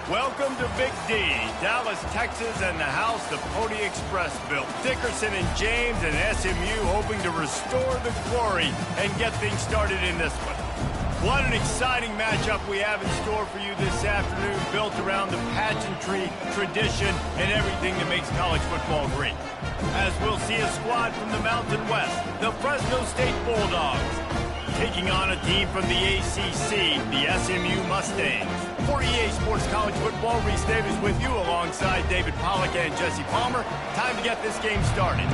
Welcome to Big D, Dallas, Texas, and the house the Pony Express built. Dickerson and James and SMU hoping to restore the glory and get things started in this one. What an exciting matchup we have in store for you this afternoon, built around the pageantry, tradition, and everything that makes college football great. As we'll see a squad from the Mountain West, the Fresno State Bulldogs, taking on a team from the ACC, the SMU Mustangs. For EA Sports College Football, Reese Davis with you alongside David Pollack and Jesse Palmer. Time to get this game started.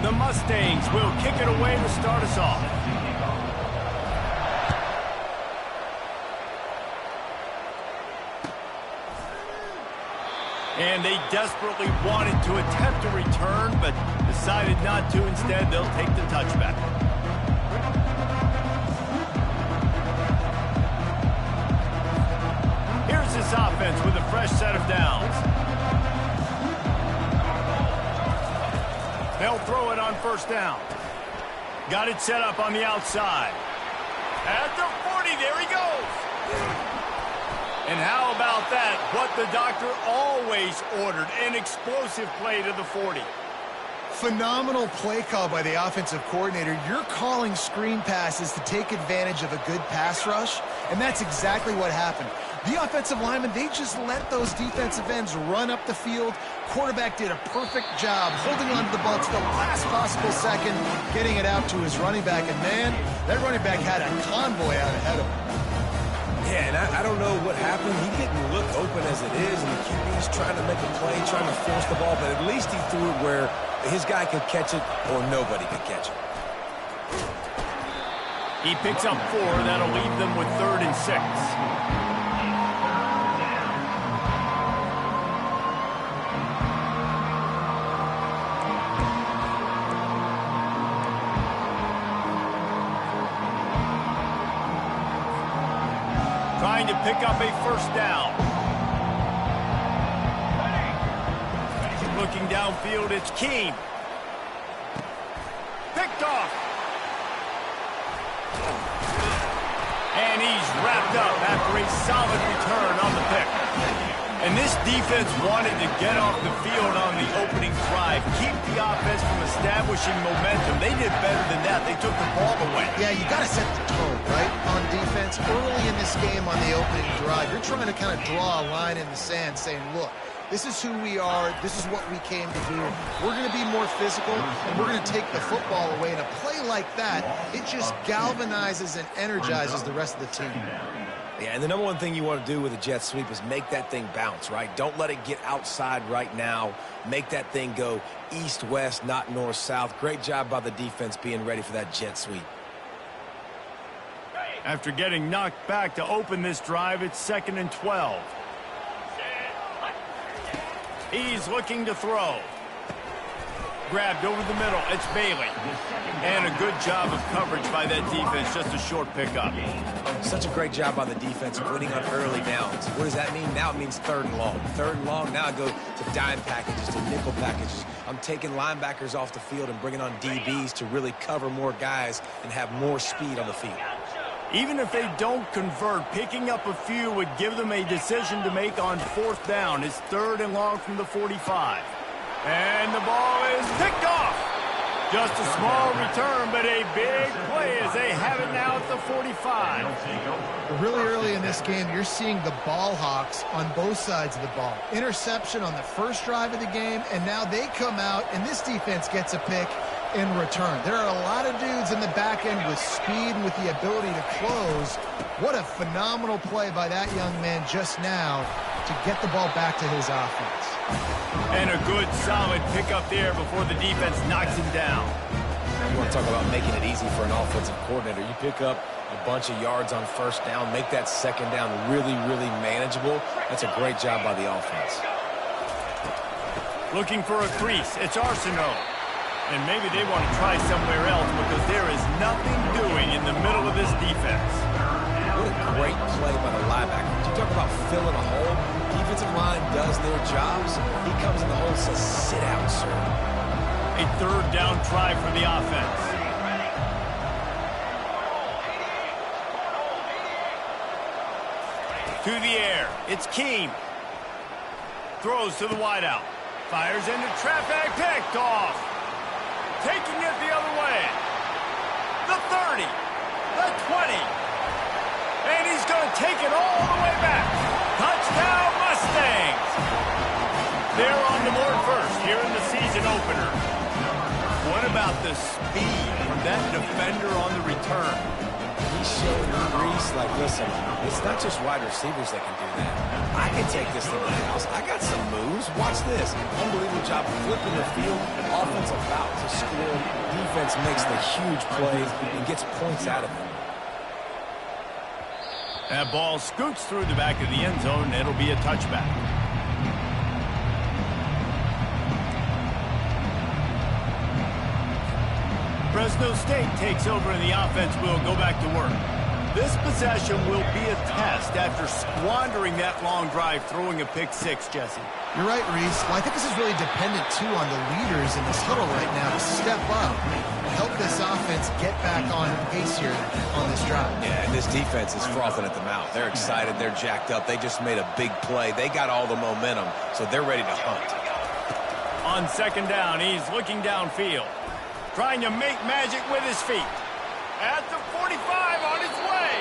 The Mustangs will kick it away to start us off. And they desperately wanted to attempt a return, but decided not to. Instead, they'll take the touchback. Here's this offense with a fresh set of downs. They'll throw it on first down. Got it set up on the outside. At the 40, there he goes. And how about that? What the doctor always ordered, an explosive play to the 40. Phenomenal play call by the offensive coordinator. You're calling screen passes to take advantage of a good pass rush, and that's exactly what happened. The offensive linemen, they just let those defensive ends run up the field. Quarterback did a perfect job holding on to the ball to the last possible second, getting it out to his running back. And, man, that running back had a convoy out ahead of him. Yeah, and I don't know what happened. He didn't look open as it is, and the QB's trying to make a play, trying to force the ball, but at least he threw it where his guy could catch it or nobody could catch it. He picks up 4. That'll leave them with 3rd and 6. Trying to pick up a first down. Looking downfield, it's Keene. Picked off. And he's wrapped up after a solid return on the pick. And this defense wanted to get off the field on the opening drive, keep the offense from establishing momentum. They did better than that. They took the ball away. Yeah, you got to set the tone, right, on defense. Early in this game on the opening drive, you're trying to kind of draw a line in the sand saying, look, this is who we are. This is what we came to do. We're going to be more physical, and we're going to take the football away. And a play like that, it just galvanizes and energizes the rest of the team. Yeah, and the number one thing you want to do with a jet sweep is make that thing bounce, right? Don't let it get outside right now. Make that thing go east-west, not north-south. Great job by the defense being ready for that jet sweep. After getting knocked back to open this drive, it's 2nd and 12. He's looking to throw. Grabbed over the middle. It's Bailey. And a good job of coverage by that defense. Just a short pickup. Such a great job by the defense winning on early downs. What does that mean? Now it means 3rd and long. 3rd and long, now I go to dime packages, to nickel packages. I'm taking linebackers off the field and bringing on DBs to really cover more guys and have more speed on the field. Even if they don't convert, picking up a few would give them a decision to make on 4th down. It's 3rd and long from the 45. And the ball is picked off. Just a small return, but a big play as they have it now at the 45. Really early in this game, you're seeing the ball hawks on both sides of the ball. Interception on the first drive of the game, and now they come out, and this defense gets a pick in return. There are a lot of dudes in the back end with speed and with the ability to close. What a phenomenal play by that young man just now to get the ball back to his offense. And a good, solid pickup there before the defense knocks him down. You want to talk about making it easy for an offensive coordinator. You pick up a bunch of yards on first down, make that second down really, really manageable. That's a great job by the offense. Looking for a crease. It's Arsenault. And maybe they want to try somewhere else because there is nothing doing in the middle of this defense. What a great play by the linebacker. You talk about filling a hole. Defensive line does their jobs. He comes in the hole and says, sit out, sir. A 3rd down try for the offense. To the air. It's Keem. Throws to the wideout. Fires into traffic. Picked off. Taking it the other way. The 30. The 20. And he's going to take it all the way back. Touchdown, Mustangs. They're on the board first here in the season opener. What about the speed from that defender on the return? He showed Reese, like, listen, it's not just wide receivers that can do that. I can take this thing to the house. I got some moves. Watch this. Unbelievable job flipping the field. Offense about to score. Defense makes the huge plays and gets points out of it. That ball scoots through the back of the end zone, and it'll be a touchback. Fresno State takes over and the offense will go back to work. This possession will be a test after squandering that long drive, throwing a pick six, Jesse. You're right, Reese. Well, I think this is really dependent, too, on the leaders in this huddle right now to step up and help this offense get back on pace here on this drive. Yeah, and this defense is frothing at the mouth. They're excited. They're jacked up. They just made a big play. They got all the momentum, so they're ready to hunt. On second down, he's looking downfield, trying to make magic with his feet. At the 45, on his way.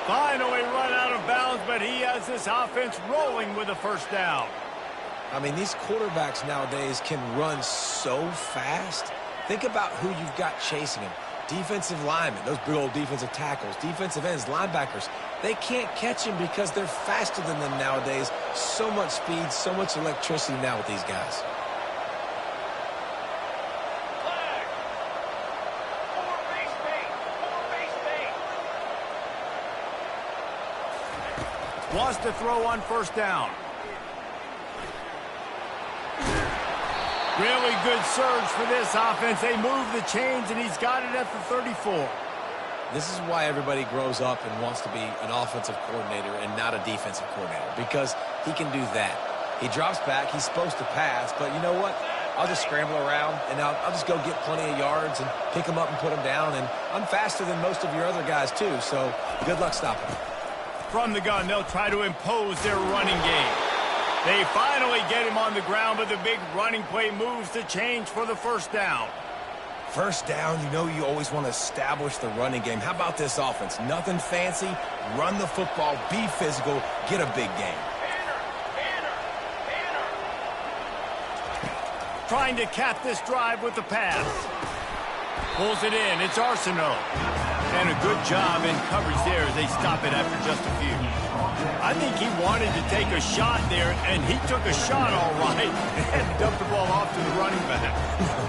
Finally run out of bounds, but he has this offense rolling with a first down. I mean, these quarterbacks nowadays can run so fast. Think about who you've got chasing him. Defensive linemen, those big old defensive tackles, defensive ends, linebackers. They can't catch him because they're faster than them nowadays. So much speed, so much electricity now with these guys. Wants to throw on first down. Really good surge for this offense. They move the chains, and he's got it at the 34. This is why everybody grows up and wants to be an offensive coordinator and not a defensive coordinator, because he can do that. He drops back. He's supposed to pass, but you know what? I'll just scramble around, and I'll just go get plenty of yards and pick them up and put them down, and I'm faster than most of your other guys, too, so good luck stopping them. From the gun, they'll try to impose their running game. They finally get him on the ground, but the big running play moves the chains for the first down. First down, you know you always want to establish the running game. How about this offense? Nothing fancy. Run the football, be physical, get a big game. Trying to cap this drive with the pass. Pulls it in. It's Arsenault. And a good job in coverage there as they stop it after just a few. I think he wanted to take a shot there, and he took a shot all right and dumped the ball off to the running back.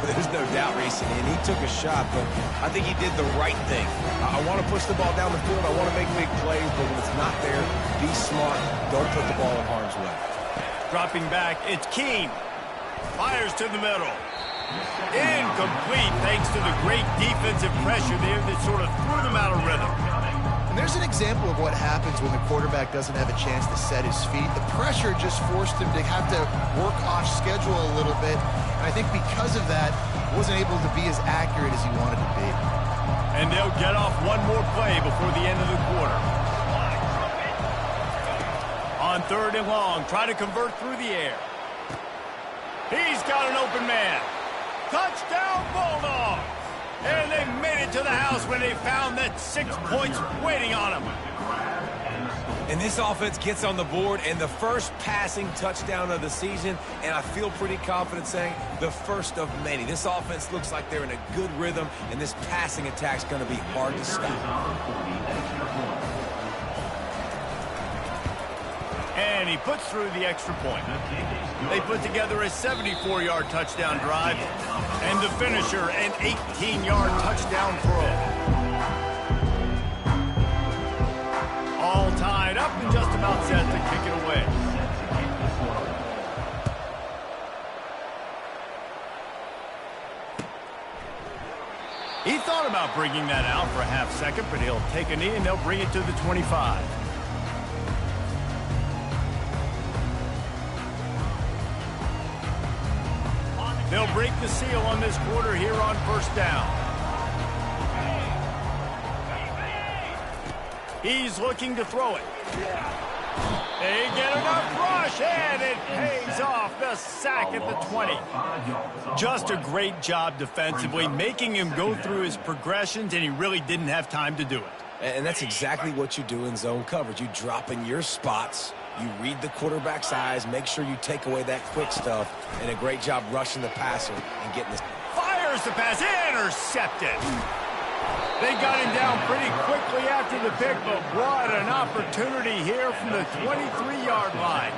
There's no doubt, Reese, and he took a shot, but I think he did the right thing. I want to push the ball down the field. I want to make big plays, but when it's not there, be smart. Don't put the ball in harm's way. Dropping back, it's Keem. Fires to the middle. Incomplete thanks to the great defensive pressure there that sort of threw them out of rhythm. And there's an example of what happens when the quarterback doesn't have a chance to set his feet. The pressure just forced him to have to work off schedule a little bit. And I think because of that, wasn't able to be as accurate as he wanted to be. And they'll get off one more play before the end of the quarter. On third and long, try to convert through the air. He's got an open man. Touchdown, Bulldogs! And they made it to the house when they found that 6 points waiting on them. And this offense gets on the board, and the first passing touchdown of the season, and I feel pretty confident saying the first of many. This offense looks like they're in a good rhythm, and this passing attack's going to be hard to stop. And he puts through the extra point. They put together a 74-yard touchdown drive, and the finisher, an 18-yard touchdown throw. All tied up and just about set to kick it away. He thought about bringing that out for a half second, but he'll take a knee and they'll bring it to the 25. They'll break the seal on this quarter here on first down. He's looking to throw it. They get enough rush, and it pays off. The sack at the 20. Just a great job defensively, making him go through his progressions, and he really didn't have time to do it. And that's exactly what you do in zone coverage. You drop in your spots, you read the quarterback's eyes, make sure you take away that quick stuff, and a great job rushing the passer and getting this. Fires the pass, intercepted. They got him down pretty quickly after the pick, but what an opportunity here from the 23-yard line.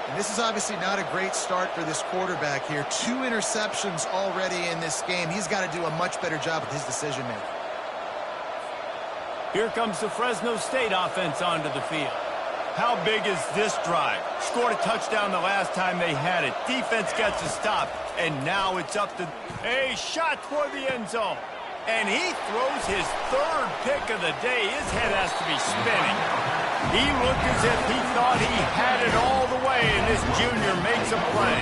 And this is obviously not a great start for this quarterback here. 2 interceptions already in this game. He's got to do a much better job with his decision-making. Here comes the Fresno State offense onto the field. How big is this drive? Scored a touchdown the last time they had it. Defense gets a stop, and now it's up to a shot toward the end zone. And he throws his 3rd pick of the day. His head has to be spinning. He looked as if he thought he had it all the way, and this junior makes a play.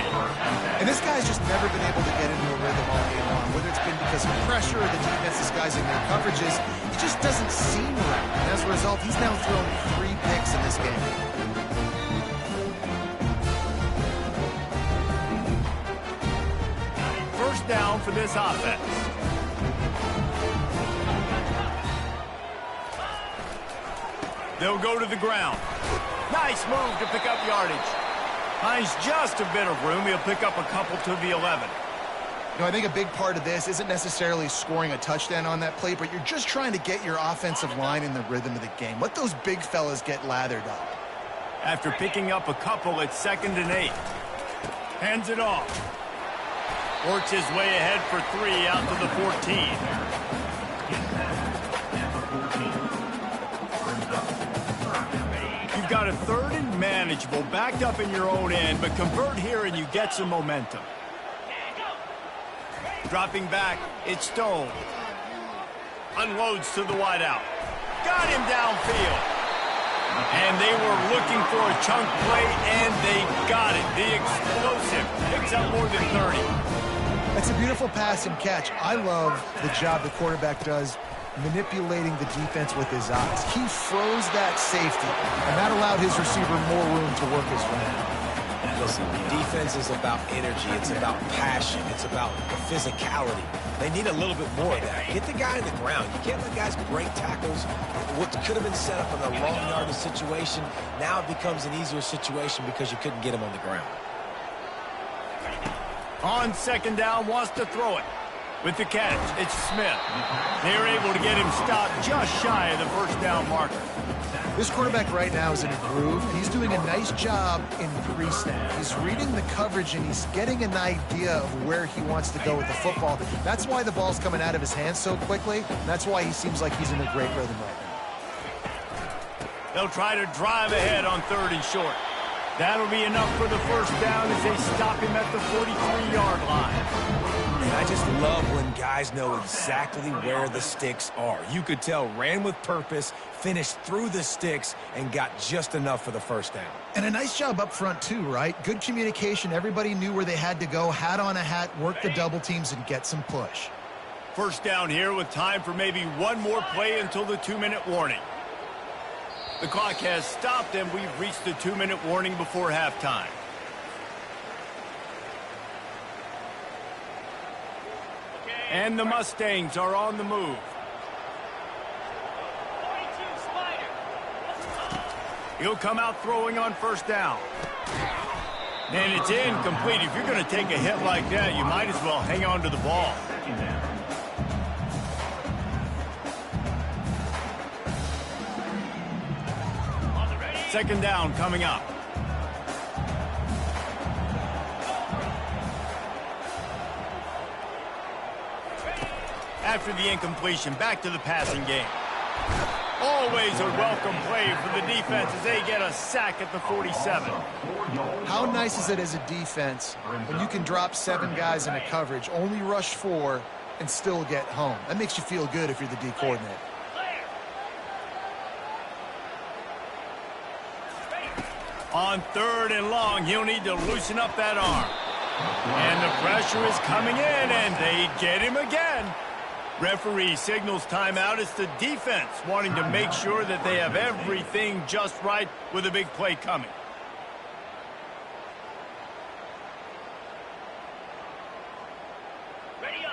And this guy's just never been able to get into a rhythm all game long, whether it's been because of pressure or the defense disguising their coverages. It just doesn't seem right. And as a result, he's now thrown 3 picks in this game. First down for this offense. They'll go to the ground. Nice move to pick up yardage. Finds just a bit of room. He'll pick up a couple to the 11. You know, I think a big part of this isn't necessarily scoring a touchdown on that play, but you're just trying to get your offensive line in the rhythm of the game. Let those big fellas get lathered up. After picking up a couple, it's 2nd and 8. Hands it off. Works his way ahead for 3 out to the 14. You've got a 3rd and manageable, backed up in your own end, but convert here and you get some momentum. Dropping back, it's Stone. Unloads to the wideout. Got him downfield. And they were looking for a chunk play, and they got it. The explosive picks up more than 30. That's a beautiful pass and catch. I love the job the quarterback does manipulating the defense with his eyes. He froze that safety, and that allowed his receiver more room to work his way. Listen, defense is about energy. It's about passion. It's about physicality. They need a little bit more of that. Get the guy in the ground. You can't let guys break tackles. What could have been set up in a long yardage situation, now it becomes an easier situation because you couldn't get him on the ground. On 2nd down, wants to throw it. With the catch, it's Smith. They're able to get him stopped just shy of the 1st down marker. This quarterback right now is in a groove, and he's doing a nice job in pre-snap. He's reading the coverage, and he's getting an idea of where he wants to go with the football. That's why the ball's coming out of his hands so quickly, and that's why he seems like he's in a great rhythm right now. They'll try to drive ahead on 3rd and short. That'll be enough for the 1st down as they stop him at the 43-yard line. And I just love when guys know exactly where the sticks are. You could tell ran with purpose, finished through the sticks, and got just enough for the 1st down. And a nice job up front, too, right? Good communication. Everybody knew where they had to go, hat on a hat, work the double teams, and get some push. 1st down here with time for maybe one more play until the 2-minute warning. The clock has stopped, and we've reached the 2-minute warning before halftime. And the Mustangs are on the move. He'll come out throwing on 1st down. And it's incomplete. If you're going to take a hit like that, you might as well hang on to the ball. Second down coming up. After the incompletion, back to the passing game. Always a welcome play for the defense as they get a sack at the 47. How nice is it as a defense when you can drop 7 guys in a coverage, only rush 4, and still get home? That makes you feel good if you're the D coordinator. On 3rd and long, he'll need to loosen up that arm. And the pressure is coming in, and they get him again. Referee signals timeout. It's the defense wanting to make sure that they have everything just right with a big play coming.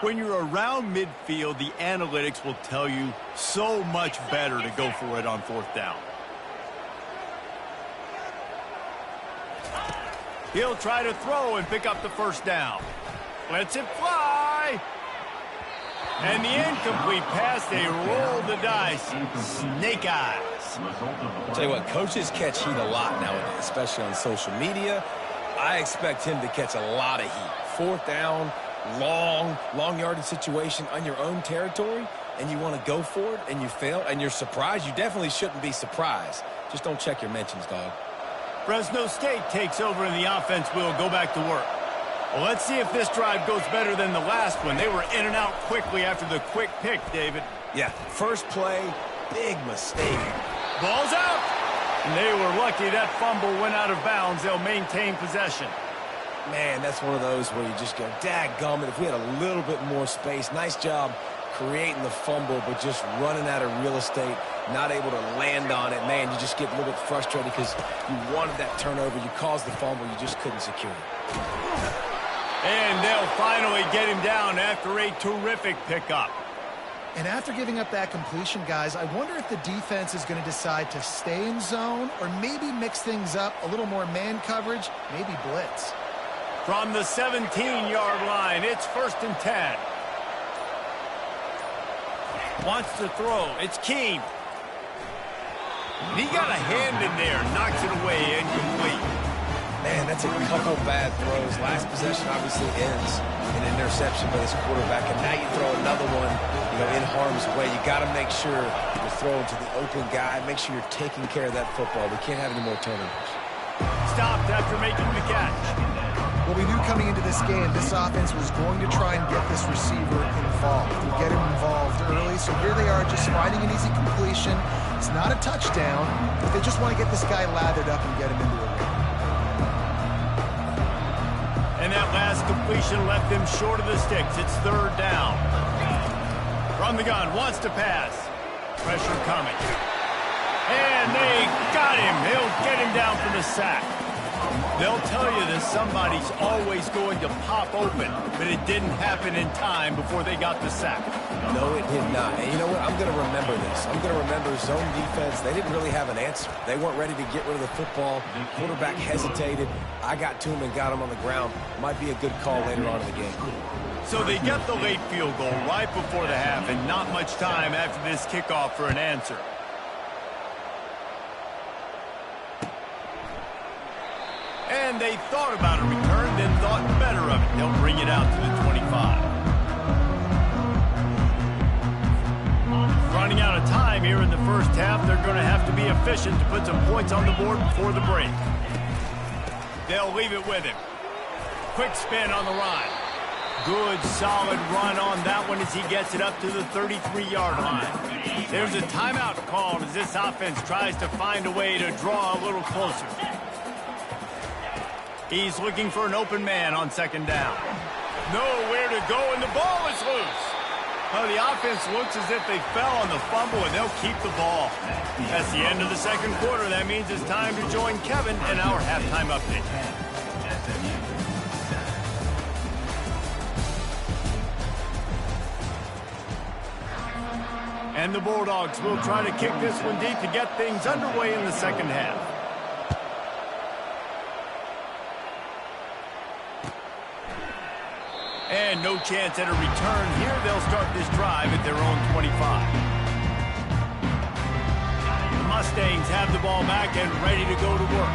When you're around midfield, the analytics will tell you so much better to go for it on fourth down. He'll try to throw and pick up the first down. Lets it fly. And the incomplete pass, they roll the dice. Snake eyes. I'll tell you what, coaches catch heat a lot nowadays, especially on social media. I expect him to catch a lot of heat. Fourth down, long yardage situation on your own territory, and you want to go for it, and you fail, and you're surprised. You definitely shouldn't be surprised. Just don't check your mentions, dog. Fresno State takes over, and the offense will go back to work. Well, let's see if this drive goes better than the last one. They were in and out quickly after the quick pick, David. Yeah, first play, big mistake. Ball's out. And they were lucky that fumble went out of bounds. They'll maintain possession. Man, that's one of those where you just go, dadgummit, if we had a little bit more space. Nice job creating the fumble, but just running out of real estate, not able to land on it. Man, you just get a little bit frustrated because you wanted that turnover. You caused the fumble. You just couldn't secure it. And they'll finally get him down after a terrific pickup. And after giving up that completion, guys, I wonder if the defense is going to decide to stay in zone or maybe mix things up, a little more man coverage, maybe blitz. From the 17-yard line, it's 1st and 10. Wants to throw. It's Keene. He got a hand in there, knocks it away, incomplete. Man, that's a couple bad throws. Last possession obviously ends in an interception by this quarterback, and now you throw another one, in harm's way. You got to make sure you're throwing to the open guy. Make sure you're taking care of that football. We can't have any more turnovers. Stopped after making the catch. Well, we knew coming into this game, this offense was going to try and get this receiver involved, to get him involved early. So here they are just finding an easy completion. It's not a touchdown, but they just want to get this guy lathered up and get him into a rhythm. And that last completion left them short of the sticks. It's 3rd down. From the gun, wants to pass. Pressure coming. And they got him. He'll get him down for the sack. They'll tell you that somebody's always going to pop open, but it didn't happen in time before they got the sack. No, it did not. And you know what? I'm going to remember this. I'm going to remember zone defense. They didn't really have an answer. They weren't ready to get rid of the football. Quarterback hesitated. I got to him and got him on the ground. Might be a good call later on in the game. So they get the late field goal right before the half, and not much time after this kickoff for an answer. And they thought about a return, then thought better of it. They'll bring it out to the 25. Running out of time here in the first half. They're going to have to be efficient to put some points on the board before the break. They'll leave it with him. Quick spin on the run. Good, solid run on that one as he gets it up to the 33-yard line. There's a timeout called as this offense tries to find a way to draw a little closer. He's looking for an open man on 2nd down. Nowhere to go, and the ball is loose. Well, the offense looks as if they fell on the fumble, and they'll keep the ball. That's the end of the 2nd quarter. That means it's time to join Kevin in our halftime update. And the Bulldogs will try to kick this one deep to get things underway in the 2nd half. And no chance at a return here. They'll start this drive at their own 25. The Mustangs have the ball back and ready to go to work.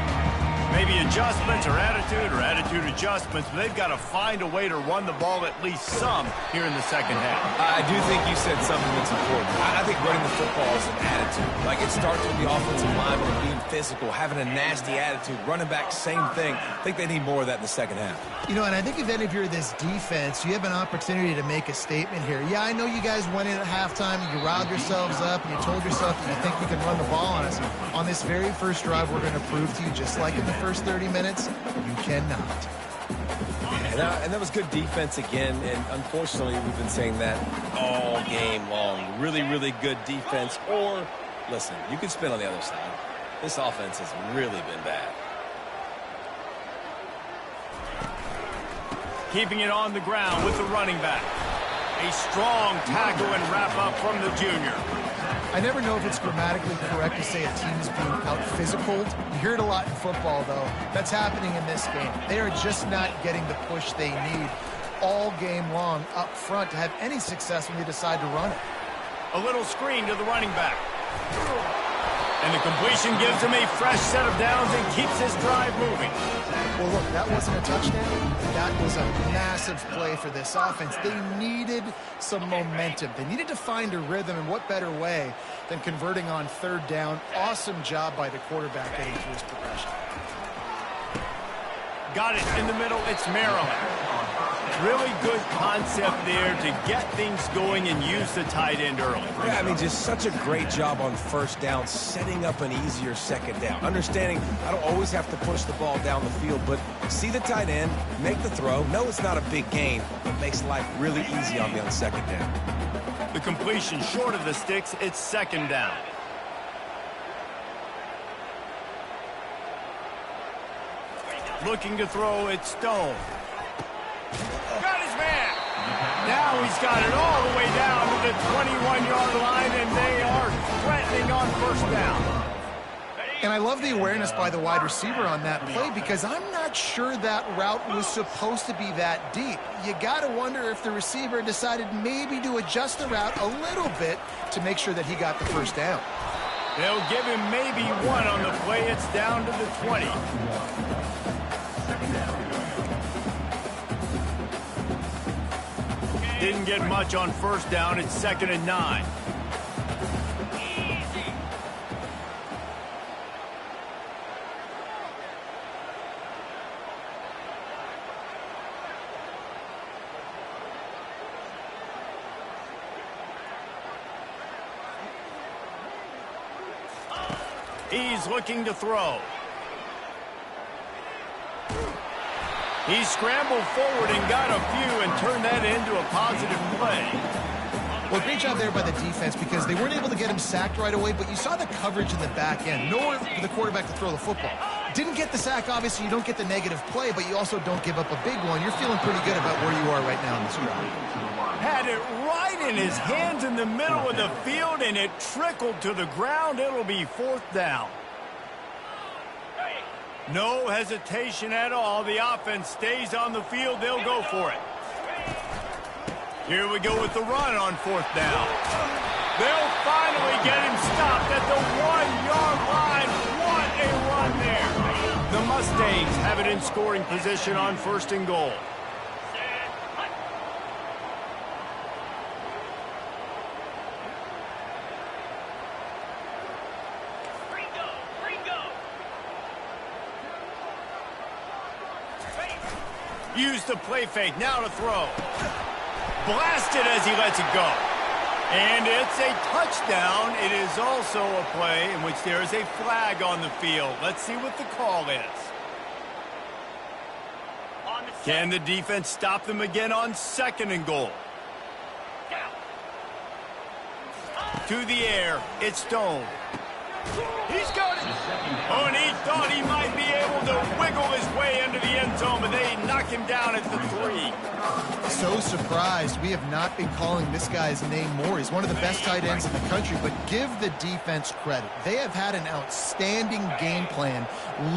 Maybe adjustments or attitude adjustments, but they've got to find a way to run the ball at least some here in the 2nd half. I do think you said something that's important. I think running the football is an attitude. Like, it starts with the offensive lineman being physical, having a nasty attitude. Running back, same thing. I think they need more of that in the 2nd half. And I think if you're this defense, you have an opportunity to make a statement here. Yeah, I know you guys went in at halftime, you riled yourselves up, and you told yourself that you think you can run the ball on us. On this very first drive, we're going to prove to you, just like in the first 30 minutes, you cannot. And that was good defense again, and unfortunately we've been saying that all game long. Really, really good defense. Or, listen, you can spin on the other side. This offense has really been bad. Keeping it on the ground with the running back. A strong tackle and wrap-up from the junior. I never know if it's grammatically correct to say a team is being out-physicaled. You hear it a lot in football, though. That's happening in this game. They are just not getting the push they need all game long up front to have any success when they decide to run it. A little screen to the running back. And the completion gives him a fresh set of downs and keeps his drive moving. Well, look, that wasn't a touchdown. That was a massive play for this offense. They needed some momentum. They needed to find a rhythm, and what better way than converting on third down. Awesome job by the quarterback getting through his progression. Got it in the middle. It's Maryland. Really good concept there to get things going and use the tight end early. Yeah, I mean, just such a great job on first down, setting up an easier second down. Understanding I don't always have to push the ball down the field, but see the tight end, make the throw. No, it's not a big gain, but makes life really easy on me on second down. The completion short of the sticks. It's second down. Looking to throw, it's Stone. Got his man. Now he's got it all the way down to the 21-yard line, and they are threatening on first down. And I love the awareness by the wide receiver on that play because I'm not sure that route was supposed to be that deep. You got to wonder if the receiver decided maybe to adjust the route a little bit to make sure that he got the first down. They'll give him maybe one on the play. It's down to the 20. Didn't get much on first down. It's 2nd and 9. He's looking to throw. He scrambled forward and got a few and turned that into a positive play. Well, great job there by the defense because they weren't able to get him sacked right away, but you saw the coverage in the back end. Nowhere for the quarterback to throw the football. Didn't get the sack, obviously. You don't get the negative play, but you also don't give up a big one. You're feeling pretty good about where you are right now in this drive. Had it right in his hands in the middle of the field, and it trickled to the ground. It'll be 4th down. No hesitation at all. The offense stays on the field. They'll go for it. Here we go with the run on 4th down. They'll finally get him stopped at the 1-yard line. What a run there. The Mustangs have it in scoring position on 1st and goal. Use the play fake, now to throw. Blasted as he lets it go. And it's a touchdown. It is also a play in which there is a flag on the field. Let's see what the call is. Can the defense stop them again on 2nd and goal? To the air, it's Stone. He's got it. Oh, and he thought he might be able to wiggle his way into the end zone, but they knock him down at the 3. So surprised. We have not been calling this guy's name more. He's one of the best tight ends in the country, but give the defense credit. They have had an outstanding game plan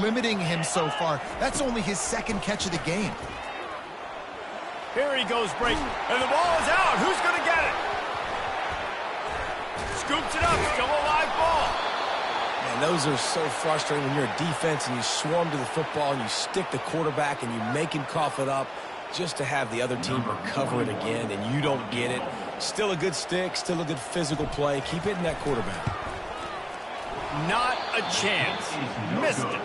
limiting him so far. That's only his 2nd catch of the game. Here he goes breaking, and the ball is out. Who's going to get it? Scoops it up. Still a live ball. And those are so frustrating when you're a defense and you swarm to the football and you stick the quarterback and you make him cough it up just to have the other team recover it again and you don't get it. Still a good stick, still a good physical play. Keep hitting that quarterback. Not a chance. Missed it.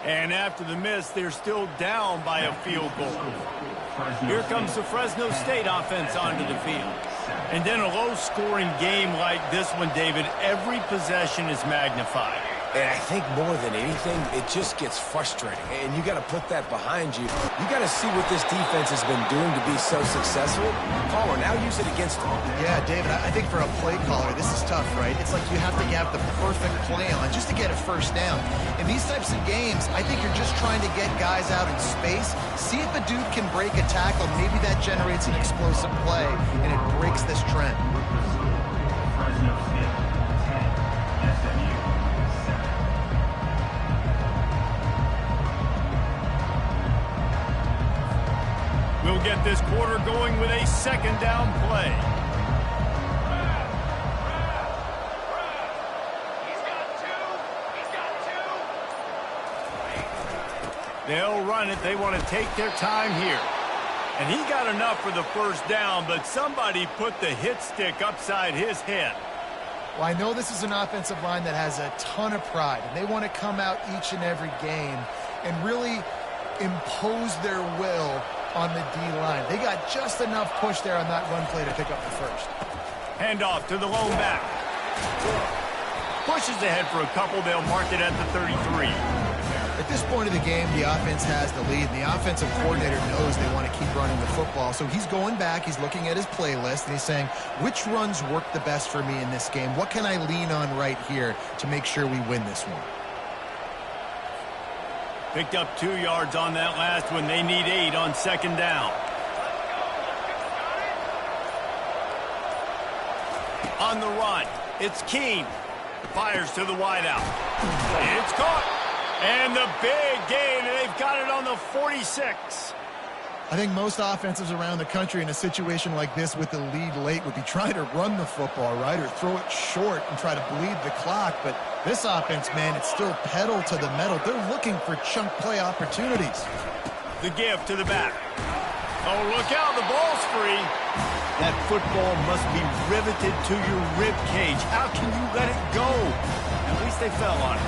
And after the miss, they're still down by a field goal. Here comes the Fresno State offense onto the field. And then a low-scoring game like this one, David, every possession is magnified. And I think more than anything, it just gets frustrating. And you got to put that behind you. You got to see what this defense has been doing to be so successful. Caller, now use it against them. Yeah, David, I think for a play caller, this is tough, right? It's like you have to have the perfect play on just to get a first down. In these types of games, I think you're just trying to get guys out in space, see if a dude can break a tackle. Maybe that generates an explosive play, and it breaks this trend. Fresno State, 10, SMU, 7. We'll get this quarter going with a second down play. They'll run it. They want to take their time here. And he got enough for the first down, but somebody put the hit stick upside his head. Well, I know this is an offensive line that has a ton of pride, and they want to come out each and every game and really impose their will on the D-line. They got just enough push there on that run play to pick up the first. Handoff to the lone back. Pushes ahead for a couple. They'll mark it at the 33. At this point of the game, the offense has the lead, and the offensive coordinator knows they want to keep running the football. So he's going back, he's looking at his playlist, and he's saying, which runs work the best for me in this game? What can I lean on right here to make sure we win this one? Picked up 2 yards on that last one. They need 8 on second down. On the run, it's Keene. Fires to the wideout. It's caught. And the big gain, and they've got it on the 46. I think most offenses around the country in a situation like this with the lead late would be trying to run the football, right, or throw it short and try to bleed the clock. But this offense, man, it's still pedal to the metal. They're looking for chunk play opportunities. The give to the back. Oh, look out, the ball's free. That football must be riveted to your rib cage. How can you let it go? At least they fell on it.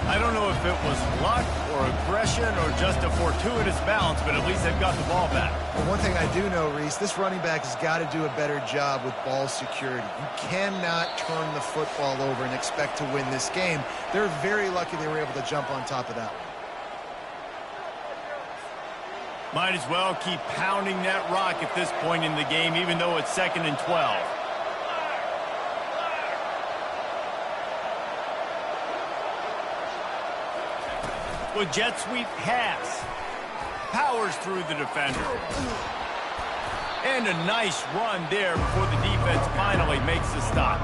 I don't know if it was luck or aggression or just a fortuitous bounce, but at least they've got the ball back. Well, one thing I do know, Reese, this running back has got to do a better job with ball security. You cannot turn the football over and expect to win this game. They're very lucky they were able to jump on top of that one. Might as well keep pounding that rock at this point in the game, even though it's 2nd and 12. Well, jet sweep pass. Powers through the defender. And a nice run there before the defense finally makes the stop.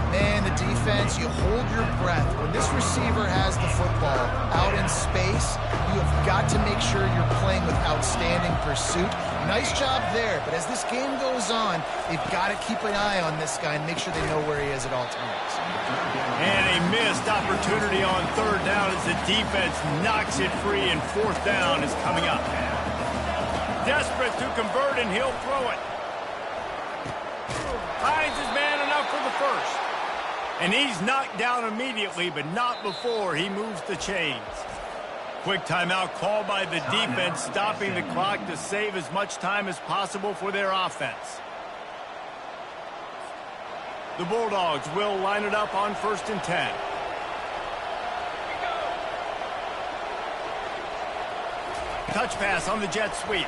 Man, the defense, you hold your breath. When this receiver has the football out in space, you have got to make sure you're playing with outstanding pursuit. Nice job there, but as this game goes on, they've got to keep an eye on this guy and make sure they know where he is at all times. And a missed opportunity on 3rd down as the defense knocks it free, and 4th down is coming up. Desperate to convert, and he'll throw it. Finds his man enough for the first. And he's knocked down immediately, but not before he moves the chains. Quick timeout called by the defense, stopping the clock to save as much time as possible for their offense. The Bulldogs will line it up on 1st and 10. Touch pass on the jet sweep.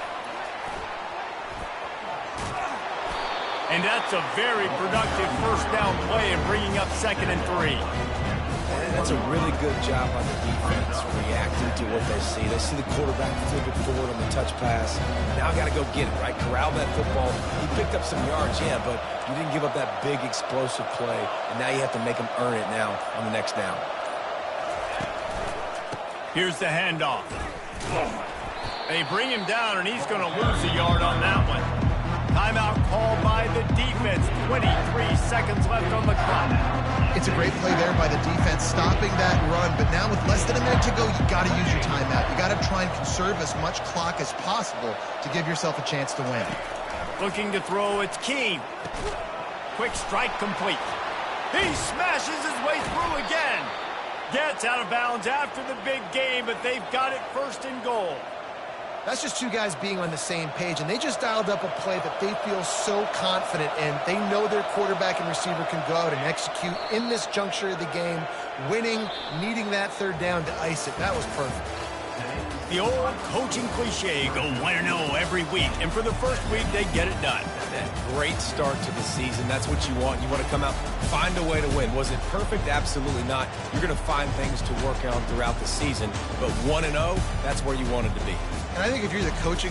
And that's a very productive first down play and bringing up 2nd and 3. And that's a really good job on the defense, reacting to what they see. They see the quarterback flip it forward on the touch pass. Now I got to go get it, right? Corral that football. He picked up some yards, yeah, but you didn't give up that big explosive play. And now you have to make him earn it now on the next down. Here's the handoff. They bring him down, and he's going to lose a yard on that one. Timeout called by the defense. 23 seconds left on the clock. It's a great play there by the defense, stopping that run. But now with less than a minute to go, you got to use your timeout. You got to try and conserve as much clock as possible to give yourself a chance to win. Looking to throw, it's Keene. Quick strike complete. He smashes his way through again. Gets out of bounds after the big game, but they've got it 1st and goal. That's just two guys being on the same page, and they just dialed up a play that they feel so confident in. They know their quarterback and receiver can go out and execute in this juncture of the game, winning, needing that third down to ice it. That was perfect. The old coaching cliche, go 1-0 every week, and for the first week, they get it done. Great start to the season. That's what you want. You want to come out, find a way to win. Was it perfect? Absolutely not. You're going to find things to work on throughout the season, but 1-0, that's where you wanted to be. And I think if you're the coaching